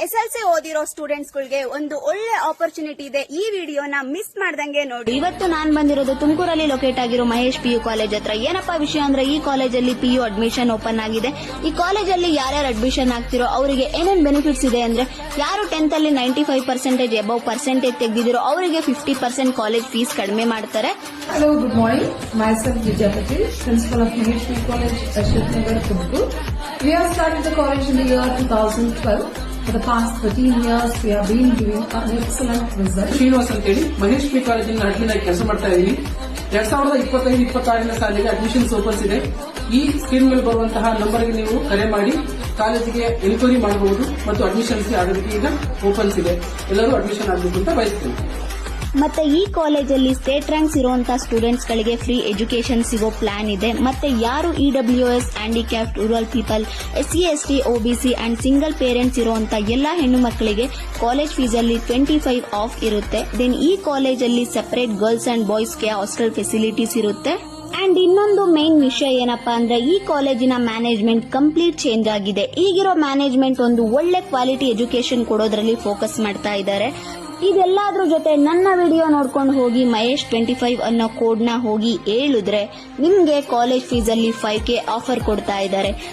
SLC ಓದಿರೋ students ಗಳಿಗೆ ಒಂದು ಒಳ್ಳೆ ಆಪರ್ಚುನಿಟಿ ಇದೆ. ಈ ವಿಡಿಯೋನ ಮಿಸ್ ಮಾಡ್ದಂಗೆ ನೋಡಿ. ಇವತ್ತು ನಾನ್ ಬಂದಿರೋದು ತುಮಕೂರಲ್ಲಿ ಲೊಕೇಟ್ ಆಗಿರೋ ಮಹೇಶ್ PU ಕಾಲೇಜ್ ಹತ್ರ. ಏನಪ್ಪಾ ವಿಷಯ ಅಂದ್ರೆ ಈ ಕಾಲೇಜಲ್ಲಿ PU ಅಡ್ಮಿಷನ್ ಓಪನ್ ಆಗಿದೆ. ಈ ಕಾಲೇಜಲ್ಲಿ ಯಾರ್ಯಾರು ಅಡ್ಮಿಷನ್ ಆಗ್ತಿರೋ ಅವರಿಗೆ ಏನೇನ್ ಬೆನಿಫಿಟ್ಸ್ ಇದೆ ಅಂದ್ರೆ, ಯಾರು 10th ಅಲ್ಲಿ 95% ಅಬೌವ್ ಪರ್ಸೆಂಟೇಜ್ ತೆಗೆದಿರೋ ಅವರಿಗೆ 50% ಕಾಲೇಜ್ ಫೀಸ್ ಕಡಿಮೆ ಮಾಡ್ತಾರೆ. Hello, good morning. Myself Vijayapati, principal of Mahesh PU College, Ashok Nagar, Tumkur. We have started the college in the year 2012. For the past 13 years, we have been giving an excellent result. Srinivas ಅಂತೇಳಿ Mahesh PU ಕಾಲೇಜಿನ admin ಆಗಿ ಕೆಲಸ ಮಾಡ್ತಾ ಇದ್ದೀನಿ. 2025-26ನೇ ಸಾಲಿಗೆ admissions opens ಇದೆ. ಈ screen ಮೇಲೆ ಬರುವಂತಹ ನಂಬರ್ಗೆ ನೀವು ಕರೆ ಮಾಡಿ ಕಾಲೇಜಿಗೆ ಎನ್ಕ್ವೈರಿ ಮಾಡಬಹುದು ಮತ್ತು ಅಡ್ಮಿಷನ್ಸ್ ಆಗೋದಕ್ಕೆ ಈಗ ಓಪನ್ಸ್ ಇದೆ. ಎಲ್ಲರೂ ಅಡ್ಮಿಷನ್ ಆಗಬೇಕು ಅಂತ ಬಯಸ್ತೀನಿ. ಮತ್ತೆ ಈ ಕಾಲೇಜಲ್ಲಿ ಸ್ಟೇಟ್ ರ್ಯಾಂಕ್ಸ್ ಇರುವಂತಹ ಸ್ಟೂಡೆಂಟ್ಸ್ ಗಳಿಗೆ ಫ್ರೀ ಎಜುಕೇಶನ್ ಸಿಗೋ ಪ್ಲಾನ್ ಇದೆ. ಮತ್ತೆ ಯಾರು EWS, handicapped, rural people, SC, ST, OBC and single parents ಇರುವಂತಹ ಎಲ್ಲಾ ಹೆಣ್ಣು ಮಕ್ಕಳಿಗೆ ಕಾಲೇಜ್ ಫೀಸ್ ಅಲ್ಲಿ 25 ಆಫ್ ಇರುತ್ತೆ. ದೆನ್ ಈ ಕಾಲೇಜಲ್ಲಿ ಸೆಪರೇಟ್ ಗರ್ಲ್ಸ್ ಅಂಡ್ ಬಾಯ್ಸ್ ಗೆ ಹಾಸ್ಟೆಲ್ ಫೆಸಿಲಿಟೀಸ್ ಇರುತ್ತೆ. ಅಂಡ್ ಇನ್ನೊಂದು ಮೇನ್ ವಿಷಯ ಏನಪ್ಪಾ ಅಂದ್ರೆ, ಈ ಕಾಲೇಜಿನ ಮ್ಯಾನೇಜ್ಮೆಂಟ್ ಕಂಪ್ಲೀಟ್ ಚೇಂಜ್ ಆಗಿದೆ. ಈಗಿರೋ ಮ್ಯಾನೇಜ್ಮೆಂಟ್ ಒಂದು ಒಳ್ಳೆ ಕ್ವಾಲಿಟಿ ಎಜುಕೇಶನ್ ಕೊಡೋದ್ರಲ್ಲಿ ಫೋಕಸ್ ಮಾಡ್ತಾ ಇದ್ದಾರೆ. ಇದೆಲ್ಲದ್ರ ಜೊತೆ ನನ್ನ ವಿಡಿಯೋ ನೋಡ್ಕೊಂಡು ಹೋಗಿ ಮಹೇಶ್ 25 ಅನ್ನೋ ಕೋಡ್ ನ ಹೋಗಿ ಹೇಳಿದ್ರೆ ನಿಮ್ಗೆ ಕಾಲೇಜ್ ಫೀಸ್ ಅಲ್ಲಿ 5K ಆಫರ್ ಕೊಡ್ತಾ ಇದ್ದಾರೆ.